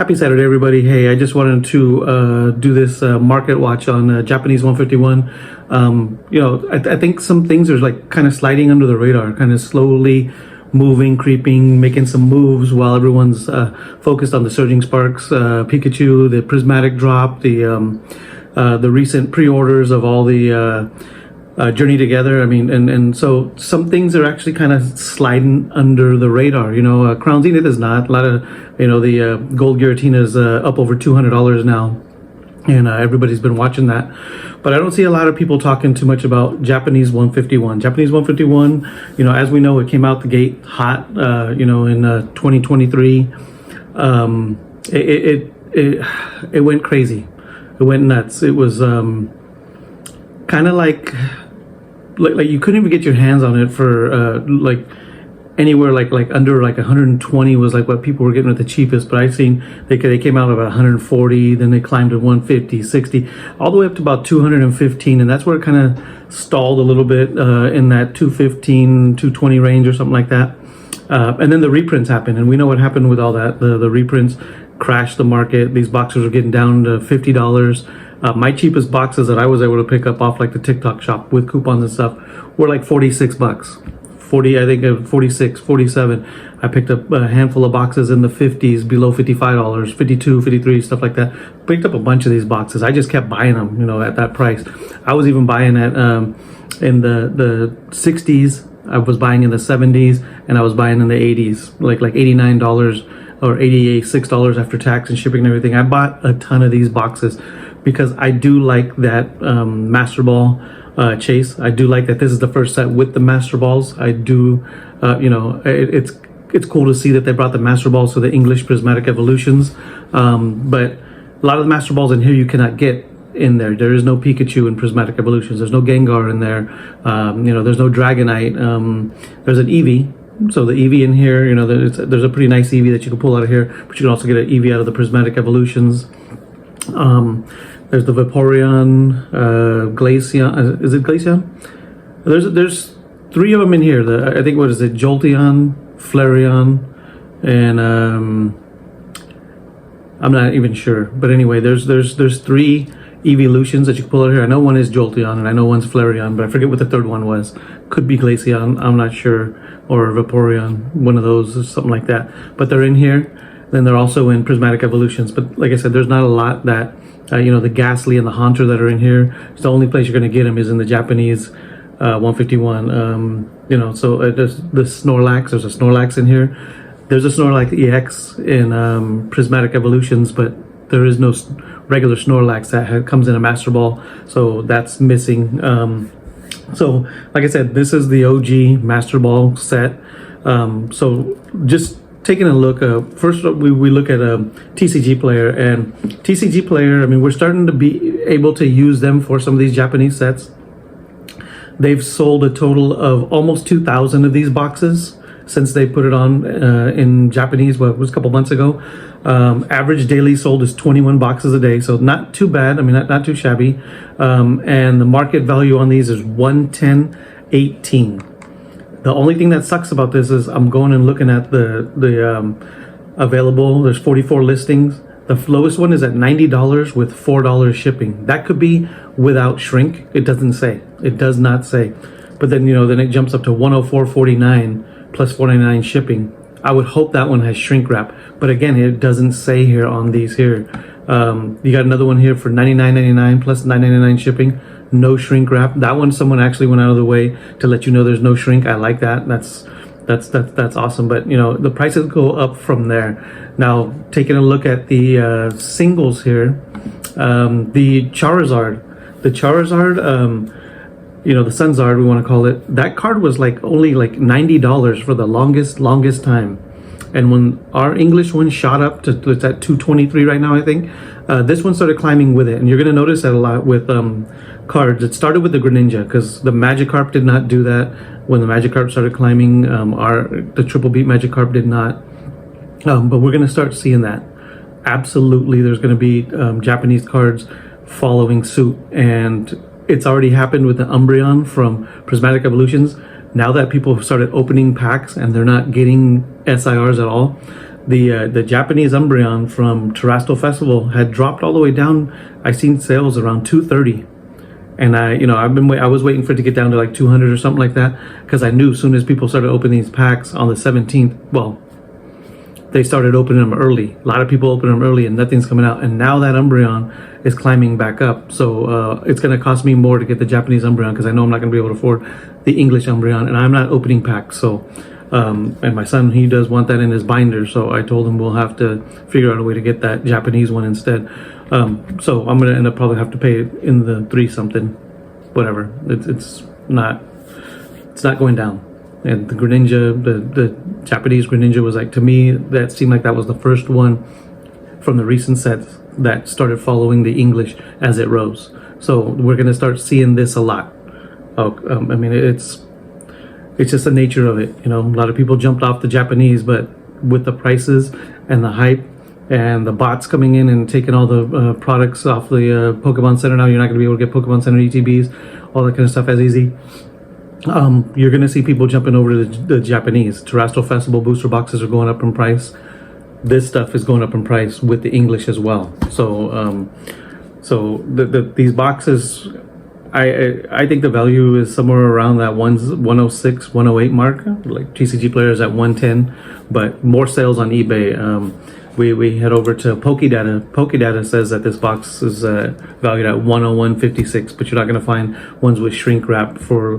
Happy Saturday, everybody. Hey, I just wanted to do this market watch on Japanese 151. I think some things are like kind of sliding under the radar, kind of slowly moving, creeping, making some moves while everyone's focused on the Surging Sparks, Pikachu, the Prismatic drop, the recent pre-orders of all the Journey Together. I mean, and so some things are actually kind of sliding under the radar. Crown Zenith is not. A lot of, the Gold Giratina is up over $200 now, and everybody's been watching that. But I don't see a lot of people talking too much about Japanese 151. Japanese 151, as we know, it came out the gate hot, in 2023. It went crazy. It went nuts. It was kind of like you couldn't even get your hands on it for anywhere like under 120 was like what people were getting at the cheapest. But I've seen they came out about 140, then they climbed to 150, 60, all the way up to about 215, and that's where it kind of stalled a little bit in that 215, 220 range or something like that. And then the reprints happened, and we know what happened with all that. The reprints crashed the market. These boxes are getting down to $50. My cheapest boxes that I was able to pick up off like the TikTok shop with coupons and stuff were like $46. 40, I think 46, 47. I picked up a handful of boxes in the 50s, below $55, 52, 53, stuff like that. Picked up a bunch of these boxes. I just kept buying them, at that price. I was even buying at in the 60s. I was buying in the 70s, and I was buying in the 80s, like $89 or $86 after tax and shipping and everything. I bought a ton of these boxes because I do like that Master Ball chase. I do like that this is the first set with the Master Balls. I do, it's cool to see that they brought the Master Balls to the English Prismatic Evolutions. But a lot of the Master Balls in here you cannot get in there. There is no Pikachu in Prismatic Evolutions. There's no Gengar in there. There's no Dragonite. There's an Eevee. So the Eevee in here, there's a pretty nice Eevee that you can pull out of here, but you can also get an Eevee out of the Prismatic Evolutions. There's the Vaporeon, Glaceon. Is it Glaceon? There's three of them in here. I think, what is it? Jolteon, Flareon, and I'm not even sure. But anyway, there's three evolutions that you can pull out here. I know one is Jolteon and I know one's Flareon, but I forget what the third one was. Could be Glaceon, I'm not sure, or Vaporeon, one of those or something like that. But they're in here. Then they're also in Prismatic Evolutions. But like I said, there's not a lot that, the Ghastly and the Haunter that are in here. It's the only place you're going to get them is in the Japanese 151. So there's the Snorlax. There's a Snorlax in here. There's a Snorlax EX in Prismatic Evolutions, but there is no regular Snorlax that comes in a Master Ball. So that's missing. So like I said, this is the OG Master Ball set. So just taking a look, first we look at a TCG Player, and TCG Player, I mean, we're starting to be able to use them for some of these Japanese sets. They've sold a total of almost 2,000 of these boxes since they put it on in Japanese, it was a couple months ago. Average daily sold is 21 boxes a day, so not too bad. I mean, not too shabby. And the market value on these is $110.18. The only thing that sucks about this is I'm going and looking at the available. There's 44 listings. The lowest one is at $90 with $4 shipping. That could be without shrink. It doesn't say. It does not say. But then then it jumps up to $104.49 plus $4.99 shipping. I would hope that one has shrink wrap, but again, it doesn't say here on these here. You got another one here for $99.99 plus $9.99 shipping. No shrink wrap. That one, someone actually went out of the way to let you know there's no shrink. I like that. That's awesome. But the prices go up from there. Now, taking a look at the singles here, the Charizard, the Sunzard, we want to call it. That card was only $90 for the longest time. And when our English one shot up to, it's at 223 right now, I think, this one started climbing with it. And you're going to notice that a lot with cards. It started with the Greninja because the Magikarp did not do that. When the Magikarp started climbing, the Triple Beat Magikarp did not. But we're going to start seeing that. Absolutely, there's going to be Japanese cards following suit. And it's already happened with the Umbreon from Prismatic Evolutions. Now that people have started opening packs and they're not getting SIRs at all, the Japanese Umbreon from Terrestrial Festival had dropped all the way down. I seen sales around 230. And I was waiting for it to get down to like 200 or something like that, because I knew as soon as people started opening these packs on the 17th, well, they started opening them early. A lot of people open them early and nothing's coming out. And now that Umbreon is climbing back up. So it's going to cost me more to get the Japanese Umbreon, because I know I'm not going to be able to afford the English Umbreon, and I'm not opening packs. So, and my son, he does want that in his binder. So I told him we'll have to figure out a way to get that Japanese one instead. So I'm going to end up probably have to pay it in the 3 something, whatever. It's not going down. And the Greninja, the Japanese Greninja was like, to me, that seemed like that was the first one from the recent sets that started following the English as it rose. So we're going to start seeing this a lot. I mean, it's just the nature of it. A lot of people jumped off the Japanese, but with the prices and the hype and the bots coming in and taking all the products off the Pokemon Center now, you're not going to be able to get Pokemon Center ETBs, all that kind of stuff as easy. You're going to see people jumping over to the Japanese. Terrestrial Festival booster boxes are going up in price. This stuff is going up in price with the English as well. So, these boxes, I think the value is somewhere around that 106, 108 mark. Like TCG players at 110, but more sales on eBay. We head over to Pokédata. Pokédata says that this box is valued at 101.56, but you're not going to find ones with shrink wrap for,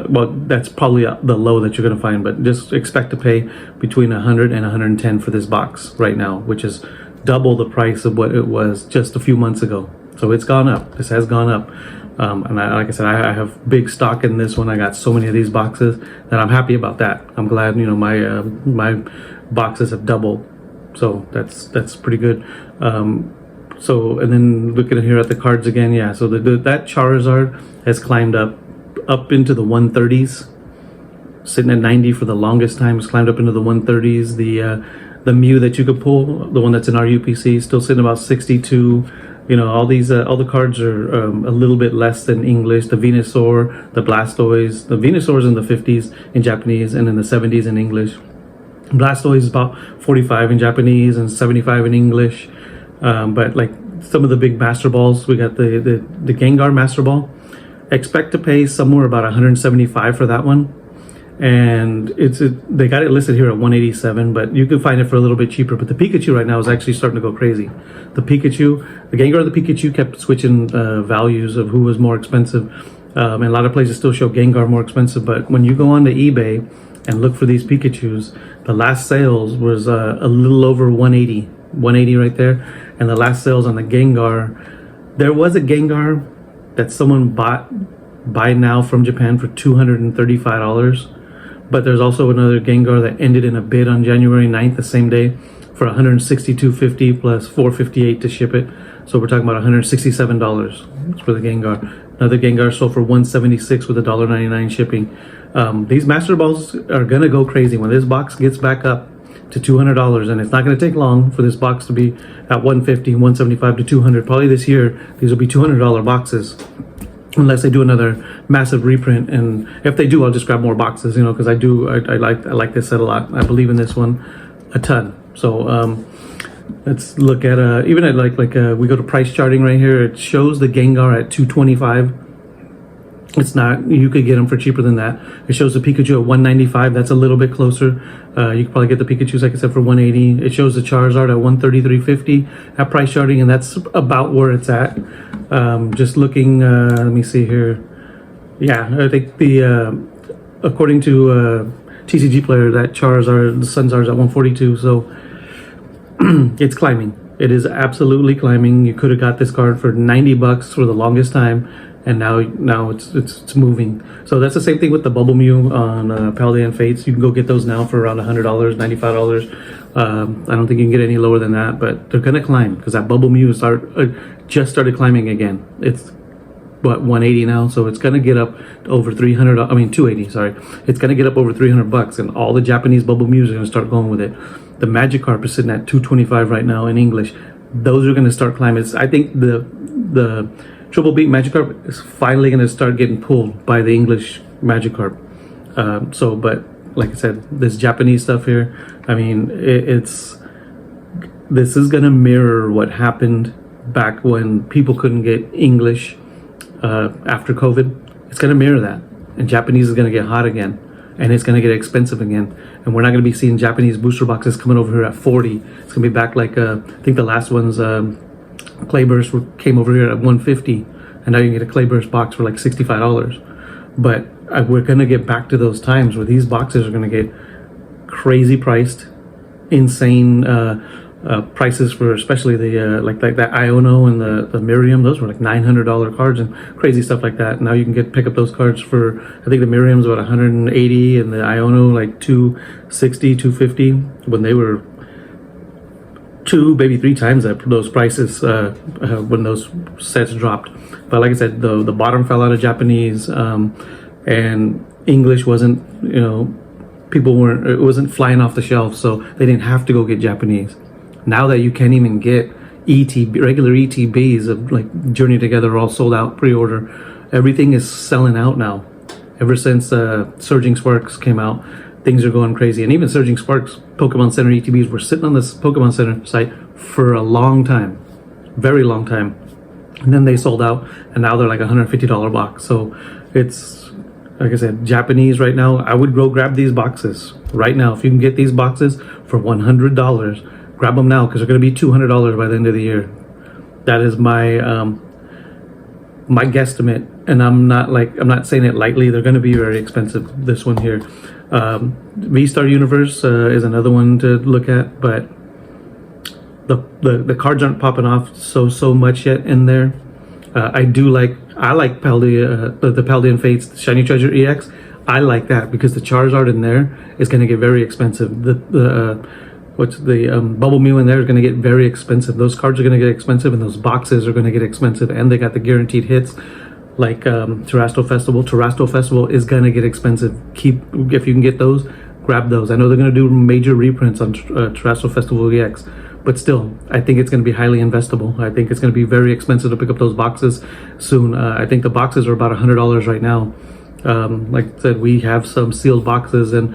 well, that's probably the low that you're going to find, but just expect to pay between 100 and 110 for this box right now, which is double the price of what it was just a few months ago. So it's gone up. This has gone up. And like I said, I have big stock in this one. I got so many of these boxes that I'm happy about that. I'm glad, my boxes have doubled. So that's pretty good. So, and then looking here at the cards again, yeah. So that Charizard has climbed up into the 130s, sitting at 90 for the longest time. It's climbed up into the 130s. The Mew that you could pull, the one that's in our UPC, still sitting about 62. All these all the cards are a little bit less than English. The Venusaur, the Blastoise. The Venusaur's in the 50s in Japanese and in the 70s in English. Blastoise is about 45 in Japanese and 75 in English. But like some of the big Master Balls, we got the Gengar Master Ball. Expect to pay somewhere about 175 for that one. And they got it listed here at 187, but you can find it for a little bit cheaper. But the Pikachu right now is actually starting to go crazy. The Gengar and the Pikachu kept switching values of who was more expensive. And a lot of places still show Gengar more expensive, but when you go onto eBay and look for these Pikachus, the last sales was a little over 180 right there. And the last sales on the Gengar, there was a Gengar that someone buy now from Japan for $235. But there's also another Gengar that ended in a bid on January 9th, the same day, for $162.50 plus $458 to ship it. So we're talking about $167 for the Gengar. Another Gengar sold for $176 with $1.99 shipping. These Master Balls are gonna go crazy when this box gets back up to $200, and it's not gonna take long for this box to be at $150, $175 to $200. Probably this year, these will be $200 boxes, unless they do another massive reprint. And if they do, I'll just grab more boxes, because I like this set a lot. I believe in this one a ton. So let's look at even at we go to price charting right here. It shows the Gengar at $225. It's not, you could get them for cheaper than that. It shows the Pikachu at $195. That's a little bit closer. You could probably get the Pikachus, like I said, for $180. It shows the Charizard at $133.50 at price charting, and that's about where it's at. Just looking, let me see here. Yeah, I think according to TCG Player, that Charizard, the Sunzard's at $142. So it's climbing. It is absolutely climbing. You could have got this card for $90 for the longest time, and now it's moving. So that's the same thing with the Bubble Mew on Paldean Fates. You can go get those now for around $100, $95. I don't think you can get any lower than that, but they're gonna climb because that Bubble Mew just started climbing again. It's what, 180 now, so it's gonna get up to over 300. I mean 280. Sorry, it's gonna get up over $300, and all the Japanese Bubble Mews are gonna start going with it. The Magikarp is sitting at $225 right now in English. Those are gonna start climbing. I think the Triple Beat Magikarp is finally going to start getting pulled by the English Magikarp. But like I said, this Japanese stuff here, I mean, this is gonna mirror what happened back when people couldn't get English after COVID. It's gonna mirror that, and Japanese is gonna get hot again, and it's gonna get expensive again, and we're not gonna be seeing Japanese booster boxes coming over here at 40. It's gonna be back like I think the last ones, Clayburst came over here at 150, and now you can get a Clayburst box for like $65. But we're gonna get back to those times where these boxes are gonna get crazy priced, insane prices for especially the like that Iono and the Miriam. Those were like $900 cards and crazy stuff like that. Now you can pick up those cards for, I think the Miriam's about 180 and the Iono like 260, 250 when they were 2, maybe 3 times those prices when those sets dropped. But like I said, the bottom fell out of Japanese, and English wasn't, people weren't, it wasn't flying off the shelf, so they didn't have to go get Japanese. Now that you can't even get regular ETBs of like Journey Together are all sold out, pre-order, everything is selling out now. Ever since Surging Sparks came out, things are going crazy. And even Surging Sparks Pokemon Center ETBs were sitting on this Pokemon Center site for a long time, very long time. And then they sold out, and now they're like a $150 box. So it's, like I said, Japanese right now. I would go grab these boxes right now. If you can get these boxes for $100, grab them now, because they're going to be $200 by the end of the year. That is my my guesstimate, and I'm not saying it lightly. They're going to be very expensive. This one here, V-Star Universe is another one to look at, but the cards aren't popping off so much yet in there. I like Paldean, the Paldean Fates Shiny Treasure EX. I like that because the Charizard in there is going to get very expensive. The Bubble Mew in there is going to get very expensive. Those cards are going to get expensive, and those boxes are going to get expensive, and they got the guaranteed hits like Terrestrial Festival. Terrestrial Festival is going to get expensive. If you can get those, grab those. I know they're going to do major reprints on Terrestrial Festival EX, but still, I think it's going to be highly investable. I think it's going to be very expensive to pick up those boxes soon. I think the boxes are about $100 right now. Like I said, we have some sealed boxes, and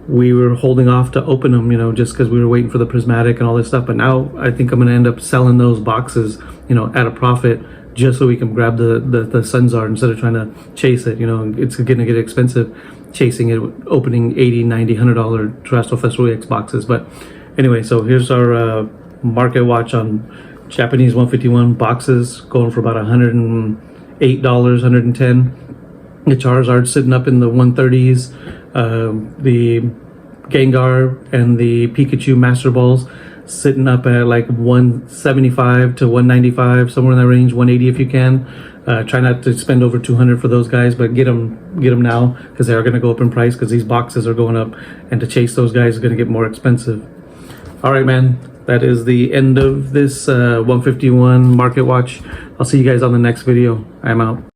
we were holding off to open them, just because we were waiting for the prismatic and all this stuff. But now I think I'm going to end up selling those boxes, at a profit, just so we can grab the Sunzard instead of trying to chase it. It's going to get expensive chasing it, opening $80, $90, $100 Terrestrial Festival EX boxes. But anyway, so here's our market watch on Japanese 151 boxes, going for about $108, $110. The Charizard sitting up in the 130s. The Gengar and the Pikachu Master Balls sitting up at like 175 to 195, somewhere in that range, 180 if you can. Try not to spend over 200 for those guys, but get them now, because they are going to go up in price, because these boxes are going up, and to chase those guys is going to get more expensive. All right, man, that is the end of this 151 market watch. I'll see you guys on the next video. I'm out.